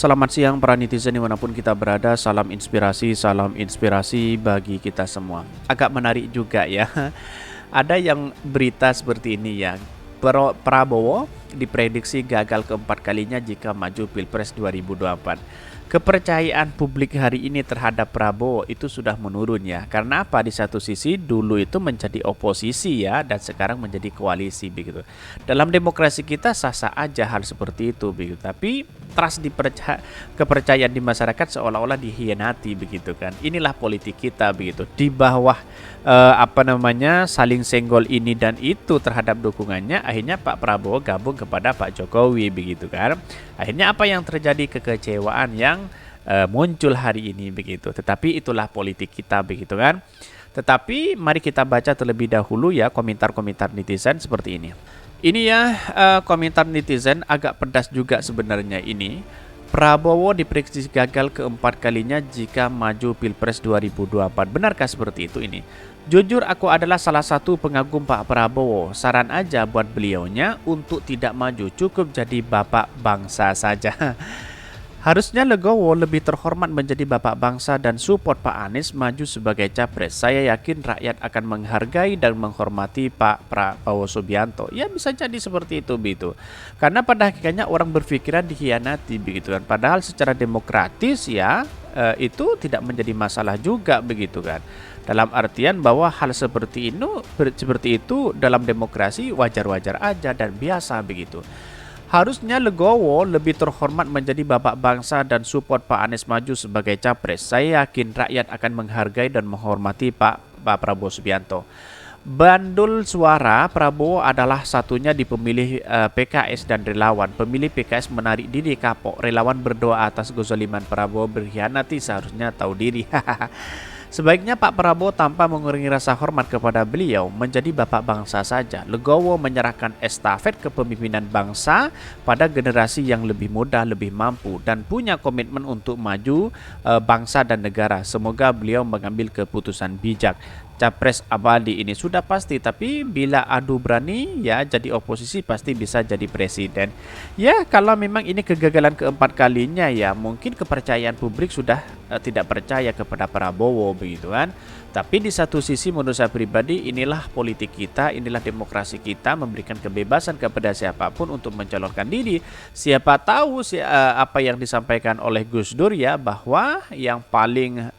Selamat siang para netizen dimanapun kita berada. Salam inspirasi bagi kita semua. Agak menarik juga ya. Ada yang berita seperti ini ya. Prabowo diprediksi gagal keempat kalinya jika maju Pilpres 2024. Kepercayaan publik hari ini terhadap Prabowo itu sudah menurun ya. Karena apa? Di satu sisi dulu itu menjadi oposisi ya, dan sekarang menjadi koalisi begitu. Dalam demokrasi kita sah-sah aja hal seperti itu begitu. Tapi kepercayaan di masyarakat seolah-olah dikhianati begitu kan. Inilah politik kita begitu. Di bawah saling senggol ini dan itu terhadap dukungannya, akhirnya Pak Prabowo gabung kepada Pak Jokowi begitu kan. Akhirnya apa yang terjadi? Kekecewaan yang muncul hari ini begitu. Tetapi itulah politik kita begitu kan. Tetapi mari kita baca terlebih dahulu ya komentar-komentar netizen seperti ini. Ini ya komentar netizen agak pedas juga sebenarnya ini. Prabowo diprediksi gagal keempat kalinya jika maju Pilpres 2024. Benarkah seperti itu ini? Jujur aku adalah salah satu pengagum Pak Prabowo. Saran aja buat beliaunya untuk tidak maju, cukup jadi bapak bangsa saja. Harusnya legowo lebih terhormat menjadi bapak bangsa dan support Pak Anies maju sebagai capres. Saya yakin rakyat akan menghargai dan menghormati Pak Prabowo Subianto. Ya bisa jadi seperti itu begitu. Karena pada hakikatnya orang berpikiran dikhianati begitu kan. Padahal secara demokratis ya itu tidak menjadi masalah juga begitu kan. Dalam artian bahwa hal seperti itu dalam demokrasi wajar-wajar aja dan biasa begitu. Harusnya legowo lebih terhormat menjadi bapak bangsa dan support Pak Anies maju sebagai capres. Saya yakin rakyat akan menghargai dan menghormati Pak Prabowo Subianto. Bandul suara Prabowo adalah satunya di pemilih PKS dan relawan. Pemilih PKS menarik diri kapok. Relawan berdoa atas kezaliman Prabowo berkhianati, seharusnya tahu diri. Sebaiknya Pak Prabowo tanpa mengurangi rasa hormat kepada beliau menjadi bapak bangsa saja. Legowo menyerahkan estafet kepemimpinan bangsa pada generasi yang lebih muda, lebih mampu dan punya komitmen untuk maju bangsa dan negara. Semoga beliau mengambil keputusan bijak. Capres abadi ini sudah pasti, tapi bila adu berani ya jadi oposisi pasti bisa jadi presiden. Ya kalau memang ini kegagalan keempat kalinya ya mungkin kepercayaan publik sudah tidak percaya kepada Prabowo begitu kan. Tapi di satu sisi menurut saya pribadi inilah politik kita, inilah demokrasi kita, memberikan kebebasan kepada siapapun untuk mencalonkan diri. Siapa tahu apa yang disampaikan oleh Gus Dur ya, bahwa yang paling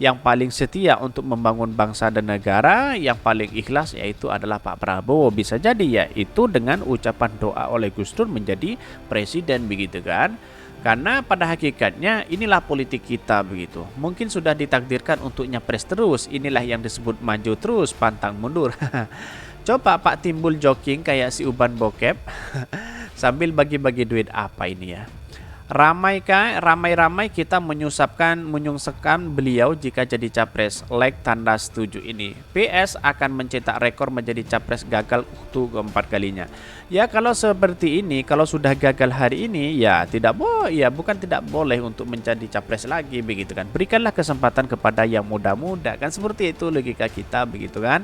yang paling setia untuk membangun bangsa dan negara, yang paling ikhlas yaitu adalah Pak Prabowo. Bisa jadi ya itu dengan ucapan doa oleh Gus Dur menjadi presiden begitu kan. Karena pada hakikatnya inilah politik kita begitu. Mungkin sudah ditakdirkan untuk nyapres terus. Inilah yang disebut maju terus pantang mundur. Coba Pak timbul jogging kayak si Uban Bokep sambil bagi-bagi duit apa ini ya. Ramai-ramai kita menyungsepkan beliau jika jadi capres. Like tanda setuju ini. PS akan mencetak rekor menjadi capres gagal untuk keempat kalinya. Ya kalau seperti ini, kalau sudah gagal hari ini ya bukan tidak boleh untuk menjadi capres lagi begitu kan. Berikanlah kesempatan kepada yang muda-muda kan, seperti itu logika kita begitu kan.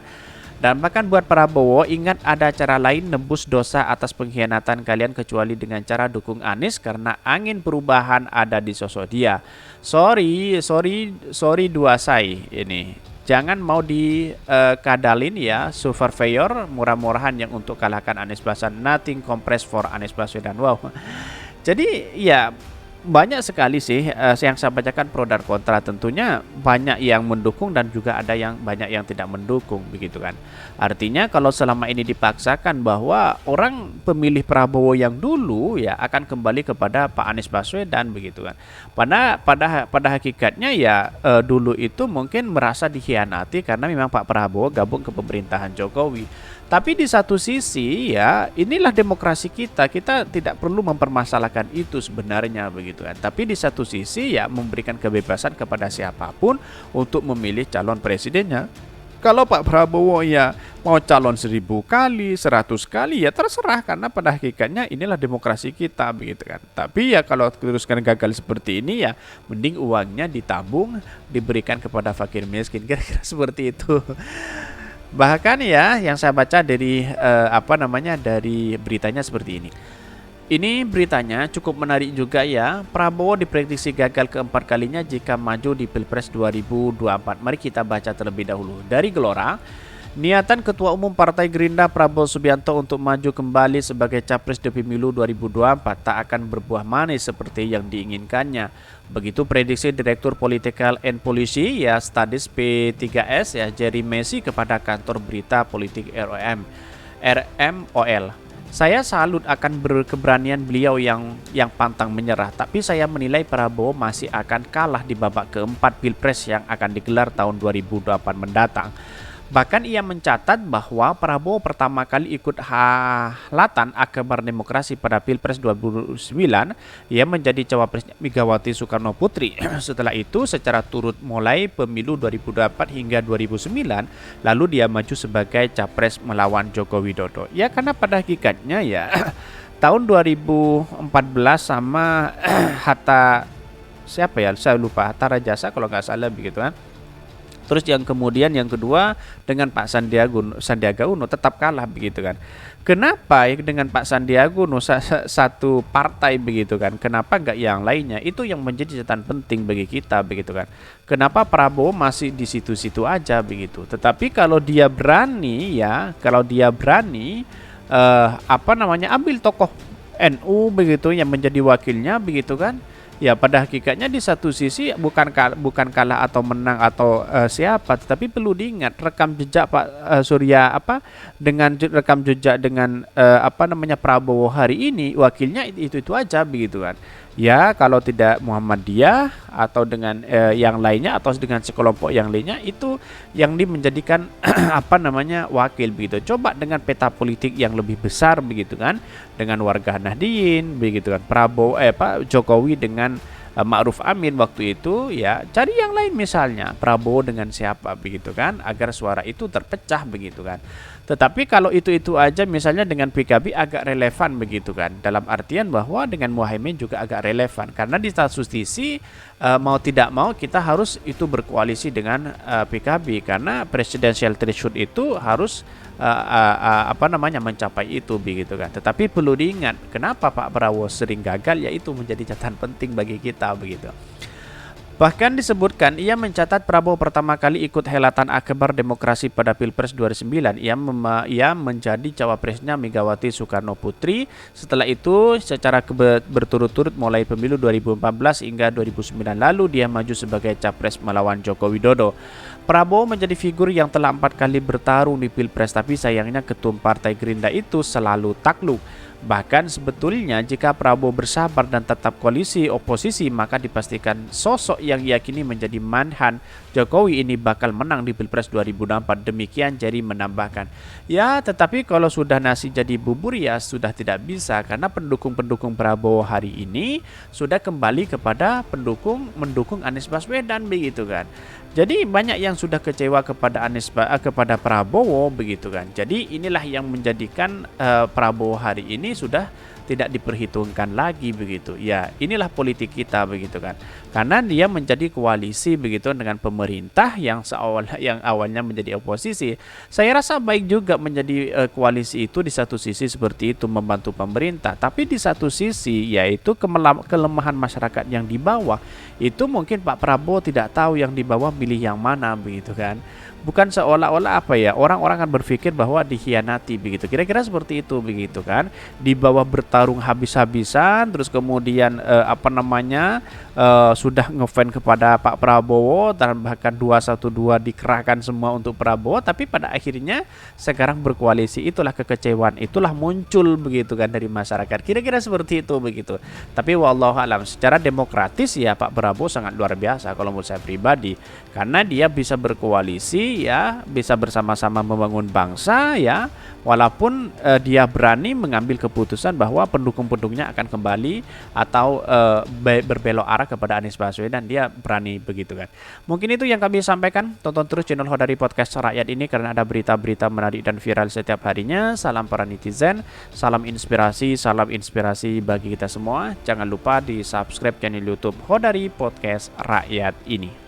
Dan bahkan buat Prabowo, ingat ada cara lain nebus dosa atas pengkhianatan kalian kecuali dengan cara dukung Anies karena angin perubahan ada di sosok dia. Sorry dua say ini. Jangan mau dikadalin ya, surveyor murah-murahan yang untuk kalahkan Anies Baswedan. Nothing compress for Anies Baswedan. Wow. Jadi ya banyak sekali sih yang saya bacakan pro dan kontra. Tentunya banyak yang mendukung dan juga ada yang banyak yang tidak mendukung begitu kan. Artinya kalau selama ini dipaksakan bahwa orang pemilih Prabowo yang dulu ya akan kembali kepada Pak Anies Baswedan begitu kan. Pada hakikatnya ya dulu itu mungkin merasa dikhianati karena memang Pak Prabowo gabung ke pemerintahan Jokowi. Tapi di satu sisi ya inilah demokrasi kita tidak perlu mempermasalahkan itu sebenarnya begitu kan. Tapi di satu sisi ya memberikan kebebasan kepada siapapun untuk memilih calon presidennya. Kalau Pak Prabowo ya mau calon 1000 kali, 100 kali ya terserah, karena pada hakikatnya inilah demokrasi kita begitu kan. Tapi ya kalau teruskan gagal seperti ini ya mending uangnya ditabung, diberikan kepada fakir miskin, kira-kira seperti itu. Bahkan ya yang saya baca dari dari beritanya seperti ini. Ini beritanya cukup menarik juga ya. Prabowo diprediksi gagal keempat kalinya jika maju di Pilpres 2024. Mari kita baca terlebih dahulu. Dari Gelora, niatan Ketua Umum Partai Gerindra Prabowo Subianto untuk maju kembali sebagai capres di pemilu 2024 tak akan berbuah manis seperti yang diinginkannya. Begitu prediksi Direktur Political and Policy ya Studies P3S ya Jerry Messi kepada kantor berita politik RMOL. Saya salut akan berkeberanian beliau yang pantang menyerah, tapi saya menilai Prabowo masih akan kalah di babak keempat Pilpres yang akan digelar tahun 2024 mendatang. Bahkan ia mencatat bahwa Prabowo pertama kali ikut halatan akbar demokrasi pada Pilpres 2009, ia menjadi cawapresnya Megawati Soekarno Putri. Setelah itu secara turut mulai pemilu 2024 hingga 2009, lalu dia maju sebagai capres melawan Joko Widodo. Ya karena pada hakikatnya ya tahun 2014 sama Hatta siapa ya saya lupa, Hatta Rajasa kalau nggak salah begitu kan. Terus yang kemudian yang kedua dengan Pak Sandiaga Uno tetap kalah begitu kan. Kenapa dengan Pak Sandiaga Uno satu partai begitu kan? Kenapa enggak yang lainnya? Itu yang menjadi catatan penting bagi kita begitu kan. Kenapa Prabowo masih di situ-situ aja begitu. Tetapi kalau dia berani ambil tokoh NU begitu yang menjadi wakilnya begitu kan. Ya pada hakikatnya di satu sisi bukan kalah atau menang atau siapa, tetapi perlu diingat rekam jejak Pak Surya dengan rekam jejak dengan Prabowo hari ini wakilnya itu aja begitu kan. Ya kalau tidak Muhammadiyah atau dengan yang lainnya atau dengan sekelompok yang lainnya itu yang menjadikan wakil begitu. Coba dengan peta politik yang lebih besar begitu kan, dengan warga Nahdien begitu kan, Jokowi dengan Ma'ruf Amin waktu itu ya, cari yang lain misalnya Prabowo dengan siapa begitu kan, agar suara itu terpecah begitu kan. Tetapi kalau itu aja misalnya dengan PKB agak relevan begitu kan, dalam artian bahwa dengan Muhaimin juga agak relevan karena di satu sisi mau tidak mau kita harus itu berkoalisi dengan PKB karena presidensial threshold itu harus mencapai itu begitu kan. Tetapi perlu diingat kenapa Pak Prabowo sering gagal, yaitu menjadi catatan penting bagi kita begitu. Bahkan disebutkan ia mencatat Prabowo pertama kali ikut helatan akbar demokrasi pada Pilpres 2009. Ia menjadi cawapresnya Megawati Soekarno Putri. Setelah itu secara berturut-turut mulai pemilu 2014 hingga 2009 lalu dia maju sebagai capres melawan Joko Widodo. Prabowo menjadi figur yang telah 4 kali bertarung di Pilpres, tapi sayangnya ketum Partai Gerindra itu selalu takluk. Bahkan sebetulnya jika Prabowo bersabar dan tetap koalisi oposisi, maka dipastikan sosok yang yakini menjadi manhan Jokowi ini bakal menang di Pilpres 2024. Demikian Jerry menambahkan. Ya, tetapi kalau sudah nasi jadi bubur ya sudah tidak bisa, karena pendukung-pendukung Prabowo hari ini sudah kembali kepada mendukung Anies Baswedan begitu kan. Jadi banyak yang sudah kecewa kepada Prabowo begitu kan. Jadi inilah yang menjadikan Prabowo hari ini sudah tidak diperhitungkan lagi begitu. Ya, inilah politik kita begitu kan. Karena dia menjadi koalisi begitu dengan pemerintah yang awalnya menjadi oposisi. Saya rasa baik juga menjadi koalisi itu di satu sisi seperti itu membantu pemerintah, tapi di satu sisi yaitu kelemahan masyarakat yang di bawah itu mungkin Pak Prabowo tidak tahu yang di bawah milih yang mana begitu kan. Bukan seolah-olah orang-orang akan berpikir bahwa dikhianati begitu. Kira-kira seperti itu begitu kan. Di bawah bertarung habis-habisan terus kemudian sudah ngefans kepada Pak Prabowo dan bahkan 212 dikerahkan semua untuk Prabowo, tapi pada akhirnya sekarang berkoalisi, itulah kekecewaan, itulah muncul begitu kan dari masyarakat. Kira-kira seperti itu begitu. Tapi wallahu alam secara demokratis ya Pak Prabowo sangat luar biasa kalau menurut saya pribadi, karena dia bisa berkoalisi ya, bisa bersama-sama membangun bangsa ya, walaupun dia berani mengambil keputusan bahwa pendukung-pendukungnya akan kembali atau berbelok arah kepada Anies Baswedan, dia berani begitu kan. Mungkin itu yang kami sampaikan. Tonton terus channel Hodari Podcast Rakyat ini karena ada berita-berita menarik dan viral setiap harinya. Salam para netizen, salam inspirasi bagi kita semua. Jangan lupa di subscribe channel YouTube Hodari Podcast Rakyat ini.